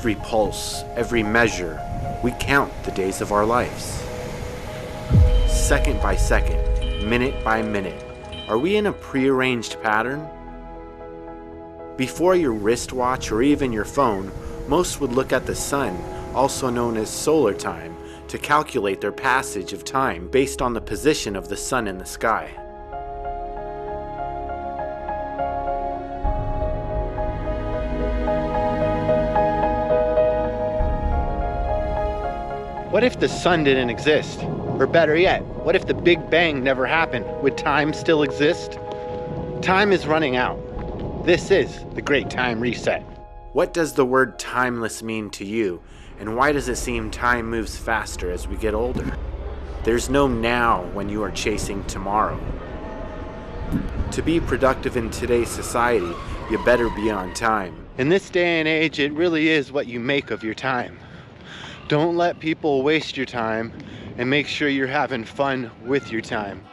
every pulse, every measure, we count the days of our lives. Second by second, minute by minute, are we in a prearranged pattern? Before your wristwatch or even your phone, most would look at the sun, also known as solar time, to calculate their passage of time based on the position of the sun in the sky. What if the sun didn't exist? Or better yet, what if the Big Bang never happened? Would time still exist? Time is running out. This is the Great Time Reset. What does the word timeless mean to you, and why does it seem time moves faster as we get older? There's no now when you are chasing tomorrow. To be productive in today's society, you better be on time. In this day and age, it really is what you make of your time. Don't let people waste your time, and make sure you're having fun with your time.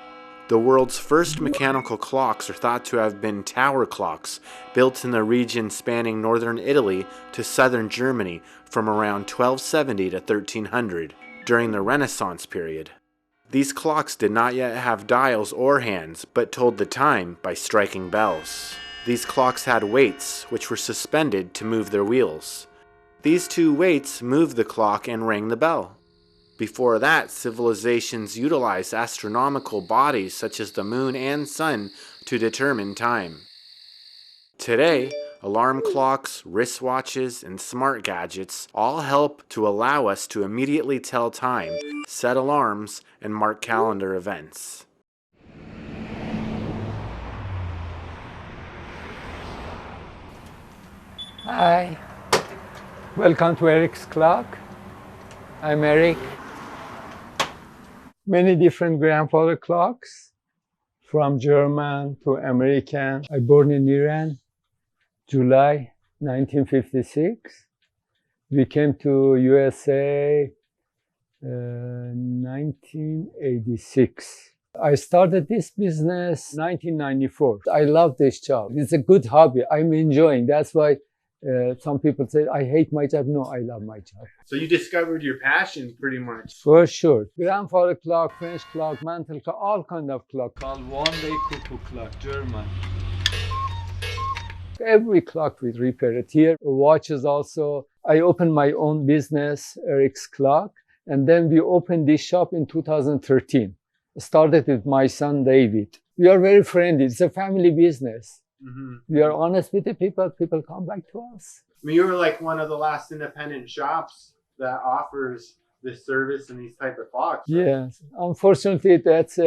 The world's first mechanical clocks are thought to have been tower clocks, built in the region spanning northern Italy to southern Germany from around 1270 to 1300, during the Renaissance period. These clocks did not yet have dials or hands, but told the time by striking bells. These clocks had weights, which were suspended to move their wheels. These two weights moved the clock and rang the bell. Before that, civilizations utilized astronomical bodies such as the moon and sun to determine time. Today, alarm clocks, wristwatches, and smart gadgets all help to allow us to immediately tell time, set alarms, and mark calendar events. Hi, welcome to Eric's Clock. I'm Eric. Many different grandfather clocks, from German to American. I born in Iran, July 1956. We came to USA 1986. I started this business 1994. I love this job. It's a good hobby. I'm enjoying. That's why some people say, I hate my job. No, I love my job. So you discovered your passion pretty much. For sure. Grandfather clock, French clock, mantle clock, all kind of clock. Called one-day cuckoo clock, German. Every clock we repair it here. Watches also. I opened my own business, Eric's Clock, and then we opened this shop in 2013. Started with my son, David. We are very friendly. It's a family business. Mm-hmm. We are honest with the people. People come back to us. I mean, you were like one of the last independent shops that offers this service and these type of clocks. Right? Yes. Unfortunately, that's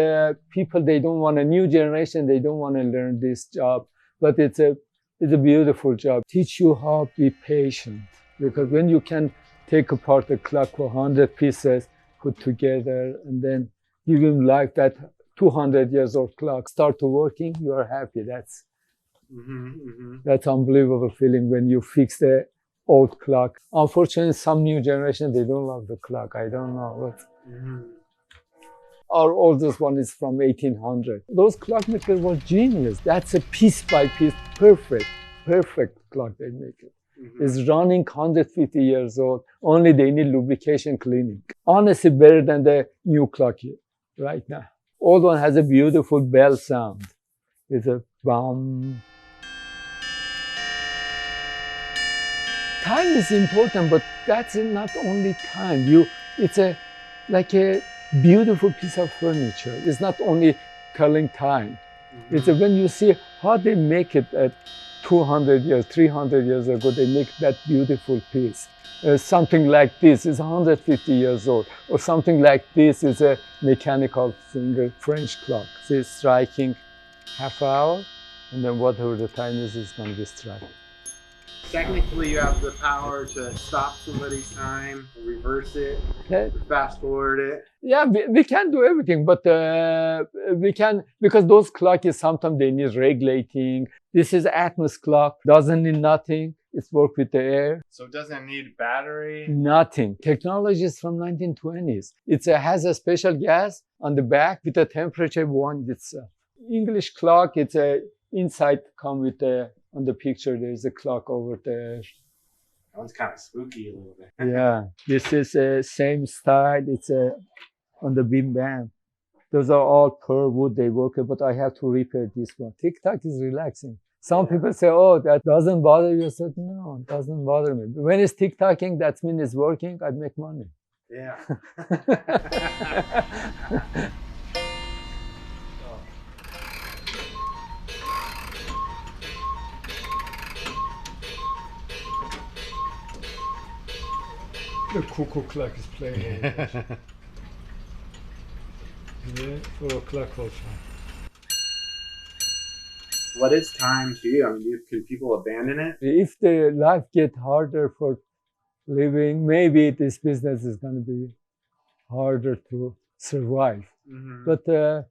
people, they don't want a new generation. They don't want to learn this job. But it's a beautiful job. Teach you how to be patient. Because when you can take apart a clock for 100 pieces, put together, and then give him life, that 200 years old clock, start to working, you are happy. That's unbelievable feeling when you fix the old clock. Unfortunately, some new generation, they don't love the clock. I don't know what. Our oldest one is from 1800. Those clockmakers were genius. That's a piece by piece, perfect clock they make it. It's running 150 years old. Only they need lubrication cleaning. Honestly, better than the new clock here, right now. Old one has a beautiful bell sound. It's a bum. Time is important, but that's not only time. It's like a beautiful piece of furniture. It's not only telling time. It's when you see how they make it at 200 years, 300 years ago, they make that beautiful piece. Something like this is 150 years old, or something like this is a mechanical finger French clock. So it's striking half hour, and then whatever the time is, it's going to be striking. Technically, you have the power to stop somebody's time, reverse it, fast forward it. Yeah, we can do everything, but we can, because those clocks, sometimes they need regulating. This is Atmos clock, doesn't need nothing. It's work with the air. So it doesn't need battery? Nothing. Technology is from 1920s. It has a special gas on the back with a temperature one itself. English clock, it's inside come with on the picture, there's a clock over there. That one's kind of spooky a little bit. Yeah, this is the same style. It's on the beam band. Those are all pearl wood. They work, but I have to repair this one. Tick-tock is relaxing. Some people say, oh, that doesn't bother you. I said, no, it doesn't bother me. When it's tick-tocking, that means it's working. I'd make money. Yeah. The cuckoo clock is playing. Yeah, 4 o'clock also. What is time to you? I mean, can people abandon it? If the life get harder for living, maybe this business is going to be harder to survive. Mm-hmm. But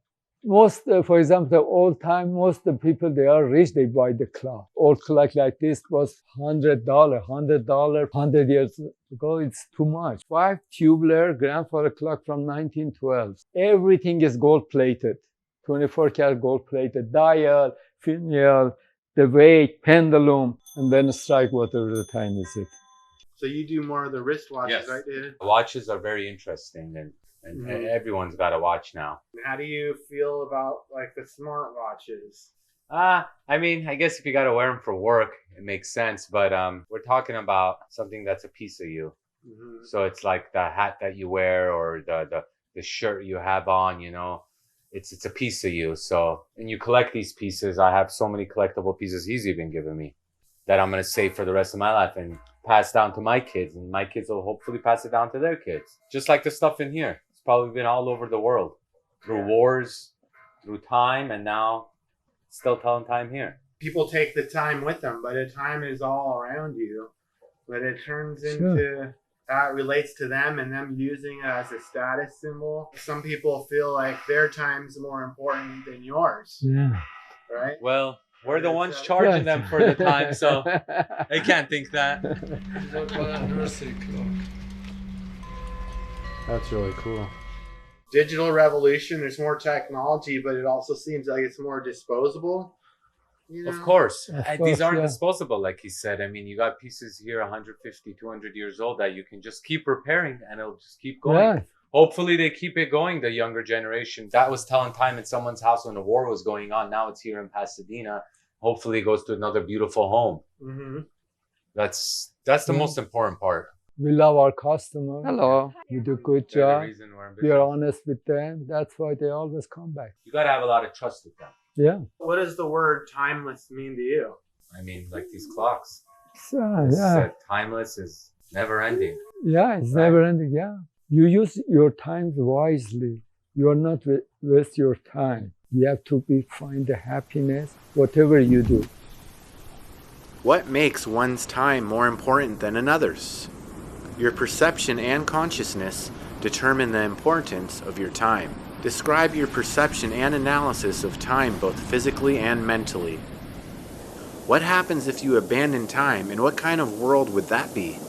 most, for example, old time, most of the people, they are rich, they buy the clock. Old clock like this was $100, 100 years ago, it's too much. 5 tubular grandfather clock from 1912. Everything is gold plated, 24 karat gold plated, dial, finial, the weight, pendulum, and then strike whatever the time is it. So you do more of the wristwatches, Yes. right, David? Watches are very interesting, and everyone's got a watch now. How do you feel about like the smart watches? I mean, I guess if you got to wear them for work, it makes sense. But we're talking about something that's a piece of you. Mm-hmm. So it's like the hat that you wear or the shirt you have on, you know, it's a piece of you. So, and you collect these pieces. I have so many collectible pieces he's even given me that I'm going to save for the rest of my life and pass down to my kids. And my kids will hopefully pass it down to their kids. Just like the stuff in here. It's probably been all over the world through wars, through time, and now still telling time here. People take the time with them, but the time is all around you. But it turns into that relates to them and them using it as a status symbol. Some people feel like their time's more important than yours. Yeah. Right? Well, we're the ones charging them for the time, so they can't think that. That's really cool. Digital revolution, there's more technology, but it also seems like it's more disposable. You know? Of course. These aren't yeah. disposable, like he said. I mean, you got pieces here 150, 200 years old that you can just keep repairing and it'll just keep going. Yeah. Hopefully they keep it going, the younger generation. That was telling time in someone's house when the war was going on. Now it's here in Pasadena. Hopefully it goes to another beautiful home. Mm-hmm. That's the most important part. We love our customers. Hello. You do a good They're the job. reason we're in We are business. honest with them. That's why they always come back. You got to have a lot of trust with them. Yeah. What does the word timeless mean to you? I mean, like these clocks. So, It's, yeah. timeless is never ending. Yeah, it's Right. never ending. Yeah. You use your time wisely. You are not waste your time. You have to find the happiness, whatever you do. What makes one's time more important than another's? Your perception and consciousness determine the importance of your time. Describe your perception and analysis of time both physically and mentally. What happens if you abandon time, and what kind of world would that be?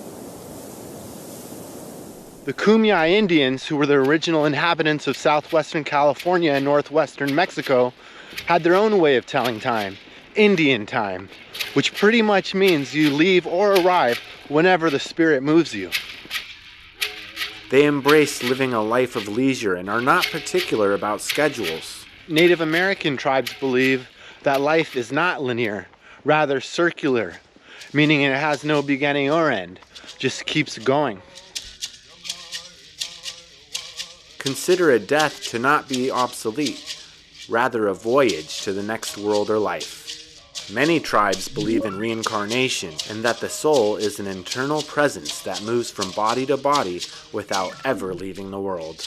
The Kumeyaay Indians, who were the original inhabitants of southwestern California and northwestern Mexico, had their own way of telling time, Indian time, which pretty much means you leave or arrive whenever the spirit moves you. They embrace living a life of leisure and are not particular about schedules. Native American tribes believe that life is not linear, rather circular, meaning it has no beginning or end, just keeps going. Consider a death to not be obsolete, rather a voyage to the next world or life. Many tribes believe in reincarnation and that the soul is an internal presence that moves from body to body without ever leaving the world.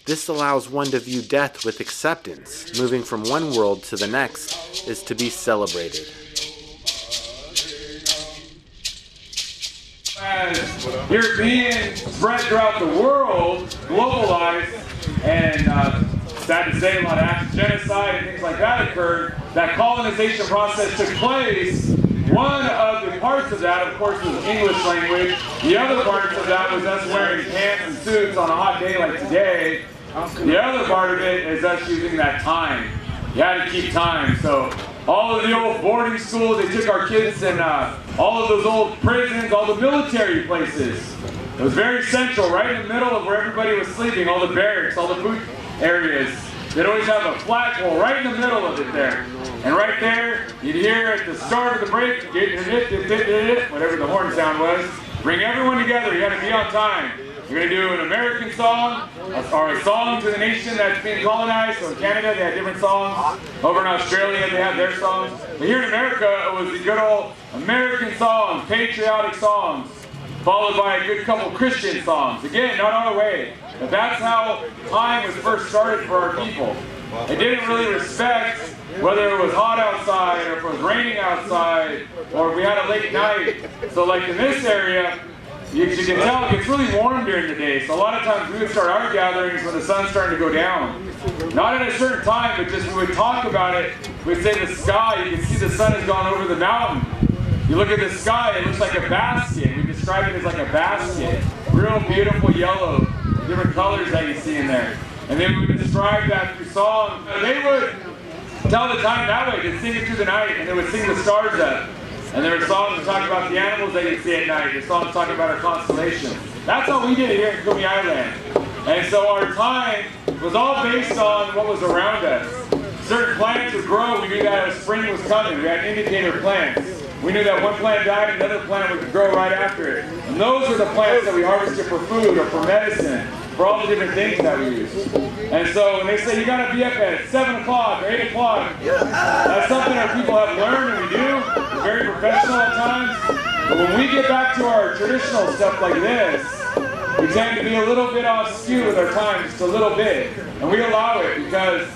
This allows one to view death with acceptance. Moving from one world to the next is to be celebrated. As Europeans spread throughout the world, globalized, and sad to say, a lot of acts of genocide and things like that occurred, that colonization process took place. One of the parts of that, of course, was English language. The other parts of that was us wearing pants and suits on a hot day like today. The other part of it is us using that time. You had to keep time. So all of the old boarding schools, they took our kids and all of those old prisons, all the military places. It was very central, right in the middle of where everybody was sleeping, all the barracks, all the food areas. They'd always have a flagpole right in the middle of it there. And right there, you'd hear at the start of the break, whatever the horn sound was, bring everyone together. You had to be on time. You're going to do an American song, or a song to the nation that's being colonized. So in Canada, they had different songs. Over in Australia, they had their songs. But here in America, it was the good old American songs, patriotic songs, followed by a good couple Christian songs. Again, not our way. But that's how time was first started for our people. They didn't really respect whether it was hot outside, or if it was raining outside, or if we had a late night. So like in this area, you can tell it gets really warm during the day. So a lot of times we would start our gatherings when the sun's starting to go down. Not at a certain time, but just we would talk about it. We'd say the sky, you can see the sun has gone over the mountain. You look at the sky, it looks like a basket. We describe it as like a basket. Real beautiful yellow, different colors that you see in there. And then we would describe that through song. They would tell the time that way. They'd sing it through the night, and they would sing the stars up. And there were songs that talk about the animals that you'd see at night. The songs talk about our constellation. That's how we did it here in Kumi Island. And so our time was all based on what was around us. Certain plants would grow. We knew that a spring was coming. We had indicator plants. We knew that one plant died, another plant would grow right after it. And those were the plants that we harvested for food or for medicine, for all the different things that we use. And so when they say you gotta be up at 7 o'clock or 8 o'clock, that's something our people have learned, and we do. We're very professional at times. But when we get back to our traditional stuff like this, we tend to be a little bit off skew with our time, just a little bit. And we allow it because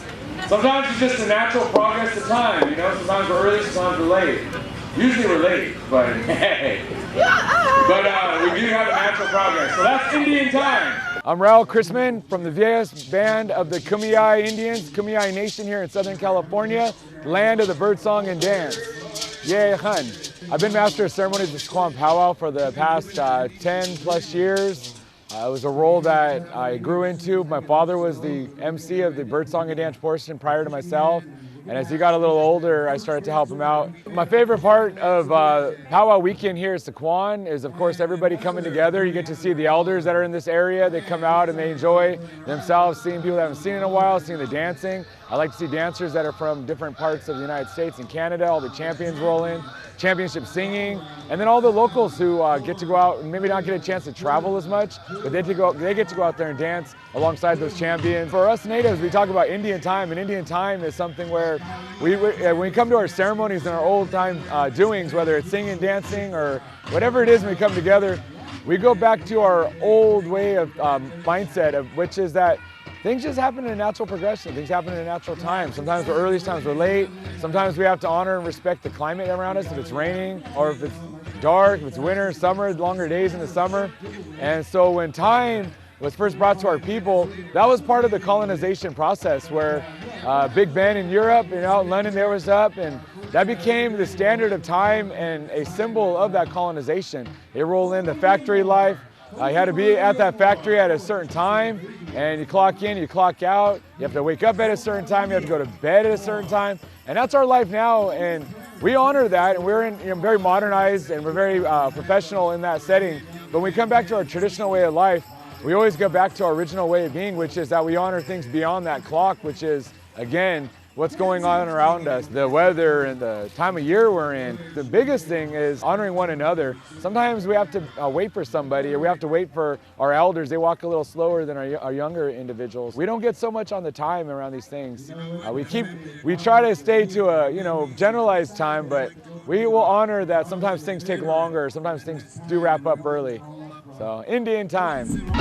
sometimes it's just a natural progress of time, you know? Sometimes we're early, sometimes we're late. Usually we're late, but hey. But we do have a natural progress. So that's Indian time. I'm Raul Chrisman from the Viejas band of the Kumeyaay Indians, Kumeyaay Nation here in Southern California, land of the birdsong and dance. Yay, hun. I've been Master of Ceremonies at Sequan Powwow for the past 10 plus years. It was a role that I grew into. My father was the MC of the birdsong and dance portion prior to myself. And as he got a little older, I started to help him out. My favorite part of Powwow Weekend here at Sequan is, of course, everybody coming together. You get to see the elders that are in this area. They come out and they enjoy themselves, seeing people that haven't seen in a while, seeing the dancing. I like to see dancers that are from different parts of the United States and Canada. All the champions roll in, championship singing, and then all the locals who get to go out and maybe not get a chance to travel as much, but they get to go out there and dance alongside those champions. For us natives, we talk about Indian time, and Indian time is something where when we come to our ceremonies and our old time doings, whether it's singing, dancing, or whatever it is when we come together, we go back to our old way of mindset, of which is that things just happen in a natural progression. Things happen in a natural time. Sometimes we're early, sometimes we're late. Sometimes we have to honor and respect the climate around us, if it's raining or if it's dark, if it's winter, summer, longer days in the summer. And so when time was first brought to our people, that was part of the colonization process where Big Ben in Europe and out in London there was up, and that became the standard of time and a symbol of that colonization. They roll in the factory life. You had to be at that factory at a certain time, and you clock in, you clock out. You have to wake up at a certain time, you have to go to bed at a certain time, and that's our life now. And we honor that, and we're very modernized, and we're very professional in that setting. But when we come back to our traditional way of life, we always go back to our original way of being, which is that we honor things beyond that clock, which is, again, what's going on around us, the weather and the time of year we're in. The biggest thing is honoring one another. Sometimes we have to wait for somebody, or we have to wait for our elders. They walk a little slower than our younger individuals. We don't get so much on the time around these things. We try to stay to a generalized time, but we will honor that sometimes things take longer, sometimes things do wrap up early. So, Indian time.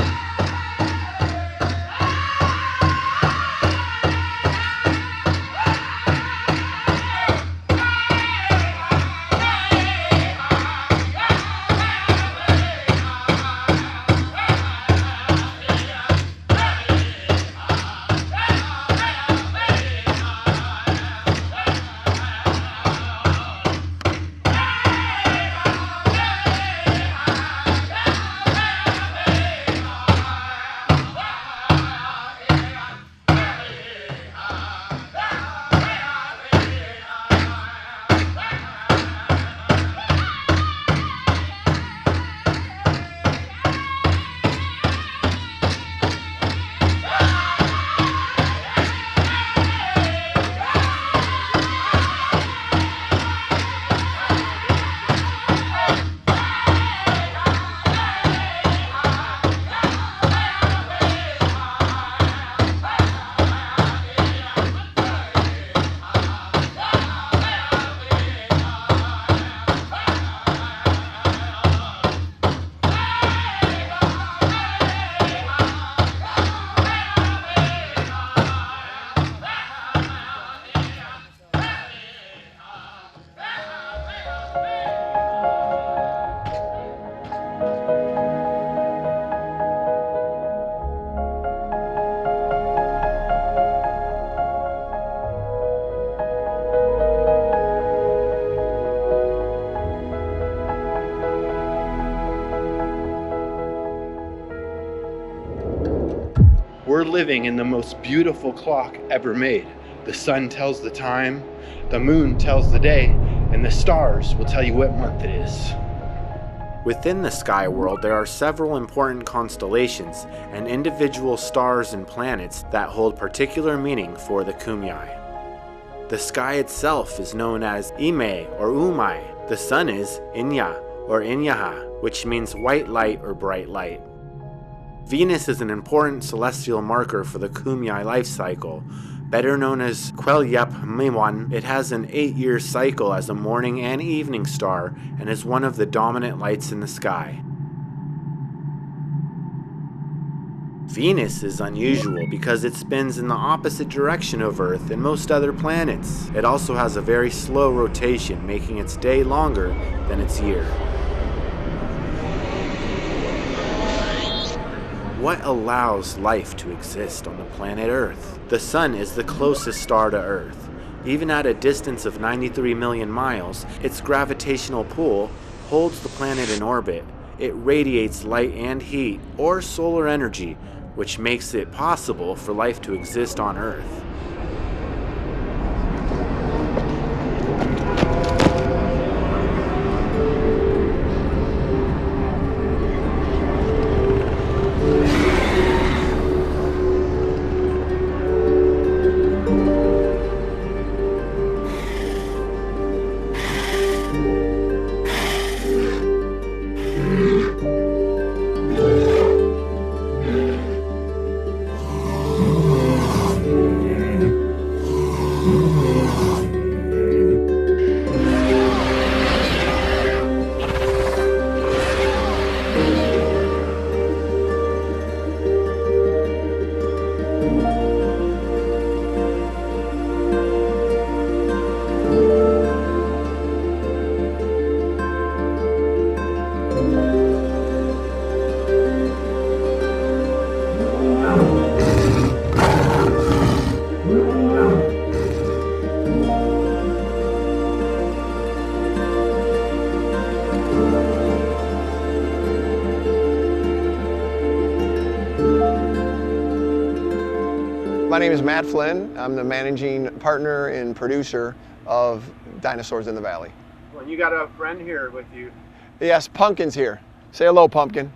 We're living in the most beautiful clock ever made. The sun tells the time, the moon tells the day, and the stars will tell you what month it is. Within the sky world, there are several important constellations and individual stars and planets that hold particular meaning for the Kumeyaay. The sky itself is known as Ime or Umai. The sun is Inya or Inyaha, which means white light or bright light. Venus is an important celestial marker for the Kumeyaay life cycle. Better known as Kwelyep Miwan, it has an 8-year cycle as a morning and evening star and is one of the dominant lights in the sky. Venus is unusual because it spins in the opposite direction of Earth and most other planets. It also has a very slow rotation, making its day longer than its year. What allows life to exist on the planet Earth? The Sun is the closest star to Earth. Even at a distance of 93 million miles, its gravitational pull holds the planet in orbit. It radiates light and heat, or solar energy, which makes it possible for life to exist on Earth. My name is Matt Flynn. I'm the managing partner and producer of Dinosaurs in the Valley. Well, you got a friend here with you. Yes, Pumpkin's here. Say hello, Pumpkin.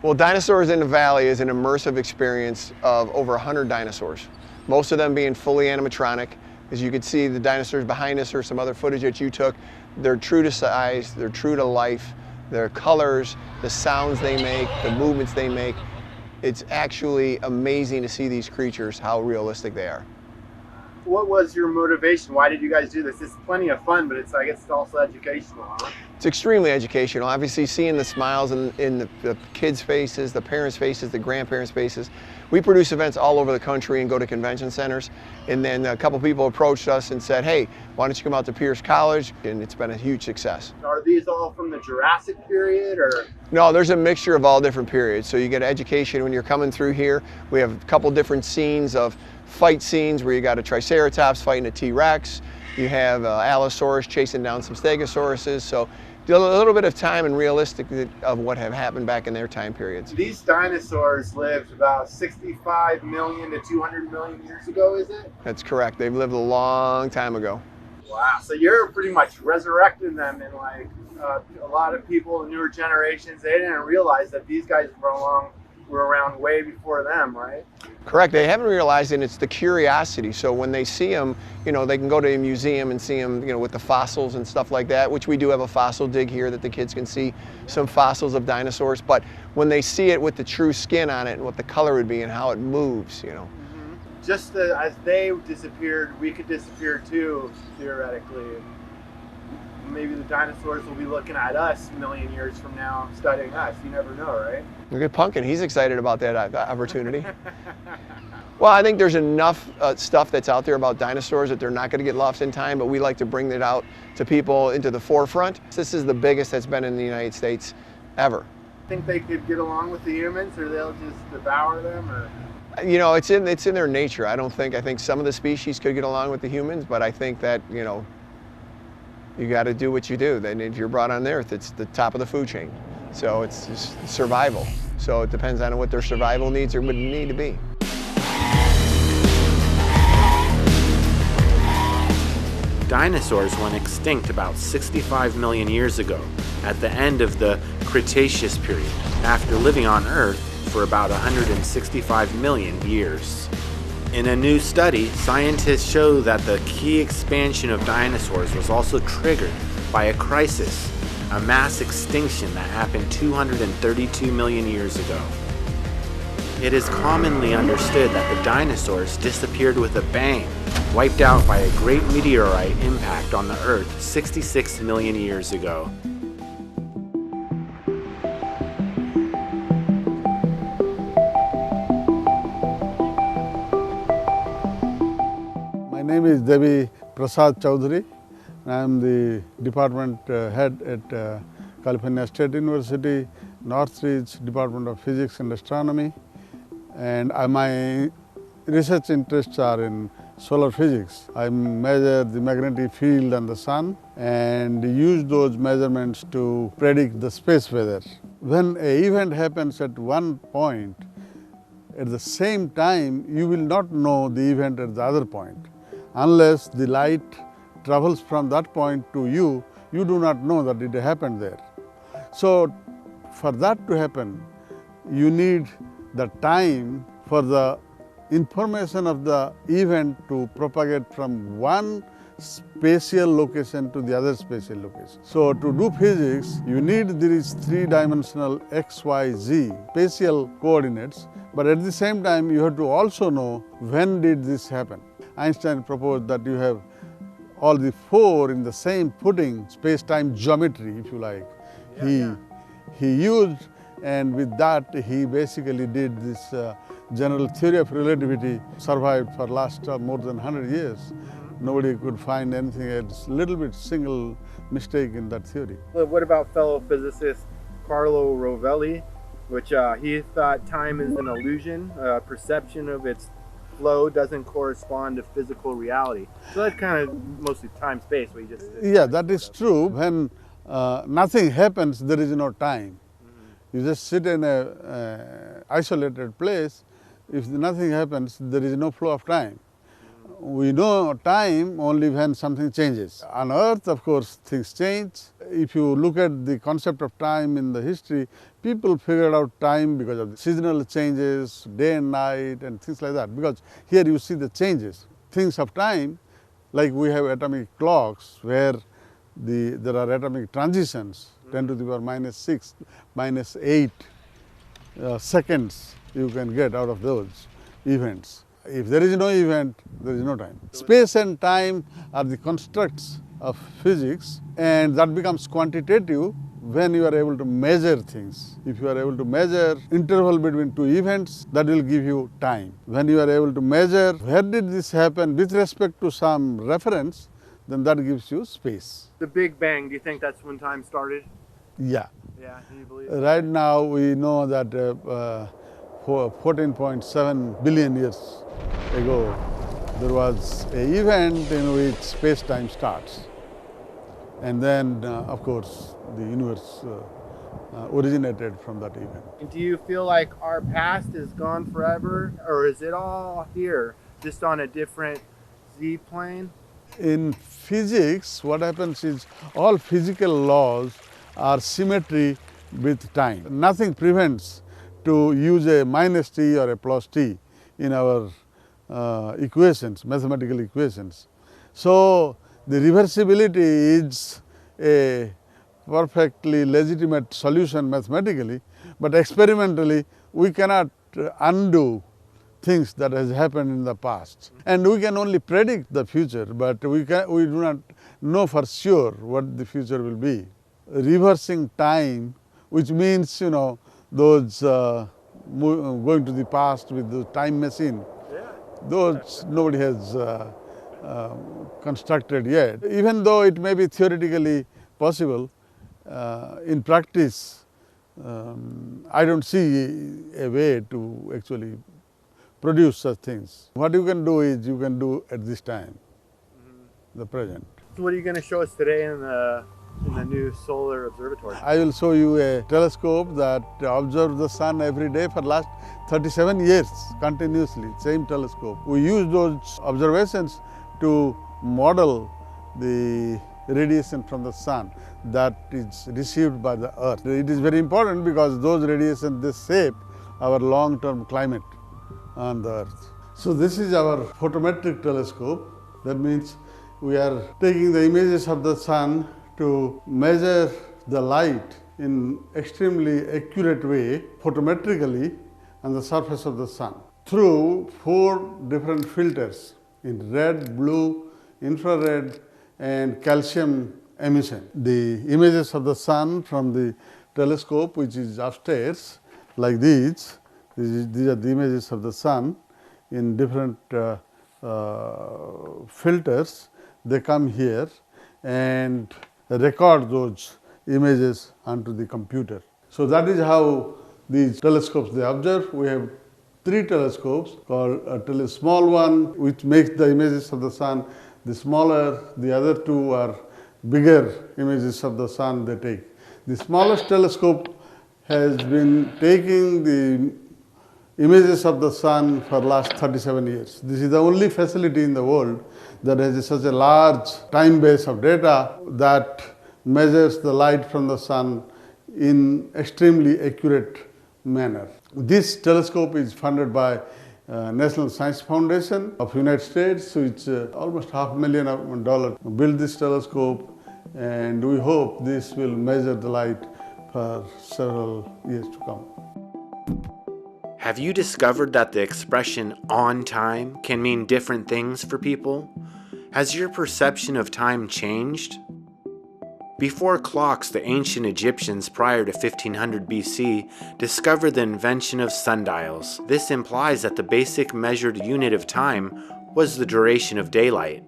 Well, Dinosaurs in the Valley is an immersive experience of over 100 dinosaurs, most of them being fully animatronic. As you can see, the dinosaurs behind us are some other footage that you took. They're true to size, they're true to life, their colors, the sounds they make, the movements they make. It's actually amazing to see these creatures, how realistic they are. What was your motivation? Why did you guys do this? It's plenty of fun, but I guess it's also educational, huh? It's extremely educational. Obviously, seeing the smiles in the kids' faces, the parents' faces, the grandparents' faces. We produce events all over the country and go to convention centers. And then a couple people approached us and said, hey, why don't you come out to Pierce College? And it's been a huge success. Are these all from the Jurassic period, or? No, there's a mixture of all different periods. So you get education when you're coming through here. We have a couple different scenes of fight scenes where you got a Triceratops fighting a T-Rex. You have Allosaurus chasing down some Stegosauruses. So a little bit of time and realistic of what have happened back in their time periods. These dinosaurs lived about 65 million to 200 million years ago, is it? That's correct. They've lived a long time ago. Wow, so you're pretty much resurrecting them, and like a lot of people, newer generations, they didn't realize that these guys were around way before them, right? Correct. They haven't realized, and it's the curiosity. So when they see them, you know, they can go to a museum and see them, you know, with the fossils and stuff like that, which we do have a fossil dig here that the kids can see some fossils of dinosaurs. But when they see it with the true skin on it and what the color would be and how it moves, you know. Mm-hmm. Just as they disappeared, we could disappear too, theoretically. Maybe the dinosaurs will be looking at us a million years from now, studying us. You never know, right? Look at Pumpkin. He's excited about that opportunity. Well, I think there's enough stuff that's out there about dinosaurs that they're not going to get lost in time, but we like to bring it out to people into the forefront. This is the biggest that's been in the United States ever. Think they could get along with the humans, or they'll just devour them, or? You know, it's in their nature. I think some of the species could get along with the humans, but I think that, you know, you got to do what you do. Then if you're brought on Earth, it's the top of the food chain. So it's just survival. So So it depends on what their survival needs or would need to be. Dinosaurs went extinct about 65 million years ago, at the end of the Cretaceous period, after living on Earth for about 165 million years. In a new study, scientists show that the key expansion of dinosaurs was also triggered by a crisis, a mass extinction that happened 232 million years ago. It is commonly understood that the dinosaurs disappeared with a bang, wiped out by a great meteorite impact on the Earth 66 million years ago. My name is Devin Chaudhary. I am the department head at California State University, Northridge Department of Physics and Astronomy. And my research interests are in solar physics. I measure the magnetic field on the sun and use those measurements to predict the space weather. When an event happens at one point, at the same time, you will not know the event at the other point. Unless the light travels from that point to you, you do not know that it happened there. So for that to happen, you need the time for the information of the event to propagate from one spatial location to the other spatial location. So to do physics, you need these three-dimensional x, y, z spatial coordinates, but at the same time you have to also know when did this happen. Einstein proposed that you have all the four in the same footing, space-time geometry, if you like. He used, and with that he basically did this general theory of relativity, survived for last more than 100 years. Nobody could find anything, it's a little bit single mistake in that theory. Well, what about fellow physicist Carlo Rovelli, which he thought time is an illusion, perception of its flow doesn't correspond to physical reality. So that's kind of mostly time-space, what you just said. Yeah, that is true. When nothing happens, there is no time. You just sit in a isolated place. If nothing happens, there is no flow of time. We know time only when something changes. On Earth, of course, things change. If you look at the concept of time in the history, people figured out time because of the seasonal changes, day and night, and things like that. Because here you see the changes. Things of time, like we have atomic clocks, where there are atomic transitions, 10 to the power minus 6, minus 8 seconds you can get out of those events. If there is no event, there is no time. Space and time are the constructs of physics, and that becomes quantitative when you are able to measure things. If you are able to measure interval between two events, that will give you time. When you are able to measure where did this happen with respect to some reference, then that gives you space. The Big Bang, do you think that's when time started? Yeah. Yeah, do you believe Right now we know that 14.7 billion years ago, there was an event in which space-time starts. And then, of course, the universe originated from that event. Do you feel like our past is gone forever, or is it all here, just on a different z-plane? In physics, what happens is all physical laws are symmetry with time. Nothing prevents to use a minus t or a plus t in our equations, mathematical equations. So the reversibility is a perfectly legitimate solution mathematically, but experimentally we cannot undo things that has happened in the past. And we can only predict the future, but we do not know for sure what the future will be. Reversing time, which means, you know, those going to the past with the time machine, those nobody has constructed yet. Even though it may be theoretically possible, in practice, I don't see a way to actually produce such things. What you can do is you can do at this time, the present. So what are you going to show us today in the in the new solar observatory? I will show you a telescope that observes the sun every day for last 37 years continuously, same telescope. We use those observations to model the radiation from the sun that is received by the earth. It is very important because those radiations, they shape our long-term climate on the earth. So this is our photometric telescope. That means we are taking the images of the sun to measure the light in extremely accurate way photometrically on the surface of the sun through 4 different filters in red, blue, infrared and calcium emission. The images of the sun from the telescope, which is upstairs like these are the images of the sun in different filters. They come here and record those images onto the computer. So that is how these telescopes they observe. We have 3 telescopes called a small one which makes the images of the sun. The smaller, the other 2 are bigger images of the sun they take. The smallest telescope has been taking the images of the sun for last 37 years. This is the only facility in the world that has such a large time base of data that measures the light from the sun in extremely accurate manner. This telescope is funded by National Science Foundation of United States, so it's almost $500,000 to build this telescope, and we hope this will measure the light for several years to come. Have you discovered that the expression "on time" can mean different things for people? Has your perception of time changed? Before clocks, the ancient Egyptians prior to 1500 BC discovered the invention of sundials. This implies that the basic measured unit of time was the duration of daylight.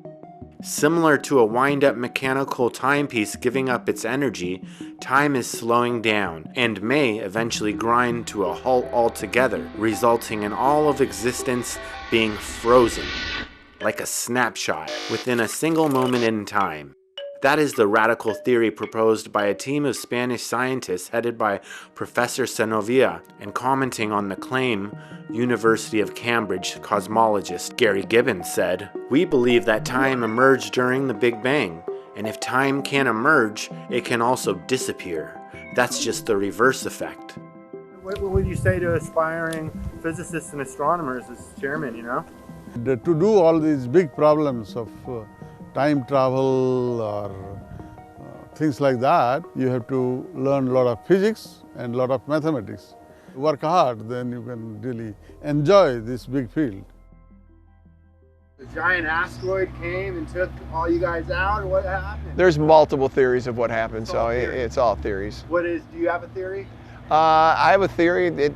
Similar to a wind-up mechanical timepiece giving up its energy, time is slowing down and may eventually grind to a halt altogether, resulting in all of existence being frozen, like a snapshot, within a single moment in time. That is the radical theory proposed by a team of Spanish scientists headed by Professor Senovia, and commenting on the claim, University of Cambridge cosmologist Gary Gibbons said, "We believe that time emerged during the Big Bang, and if time can emerge, it can also disappear. That's just the reverse effect." What would you say to aspiring physicists and astronomers as chairman, you know? To do all these big problems of time travel or things like that, you have to learn a lot of physics and a lot of mathematics. Work hard, then you can really enjoy this big field. The giant asteroid came and took all you guys out, or what happened? There's multiple theories of what happened, so it's all theories. Do you have a theory? I have a theory that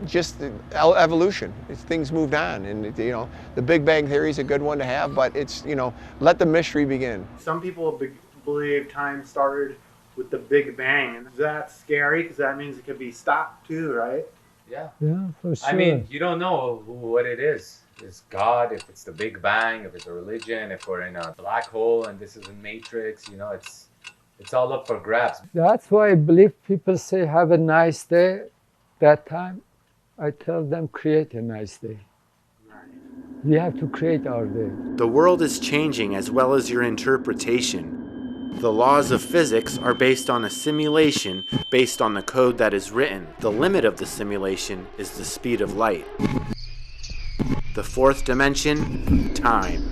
just evolution. Things moved on, and you know, the Big Bang theory is a good one to have, but it's, you know, let the mystery begin. Some people believe time started with the Big Bang, and that's scary because that means it could be stopped too, right? Yeah. Yeah, for sure. I mean, you don't know what it is. It's God, if it's the Big Bang, if it's a religion, if we're in a black hole and this is a matrix, you know, it's all up for grabs. That's why I believe people say, have a nice day. That time, I tell them, create a nice day. We have to create our day. The world is changing as well as your interpretation. The laws of physics are based on a simulation based on the code that is written. The limit of the simulation is the speed of light. The 4th dimension, time.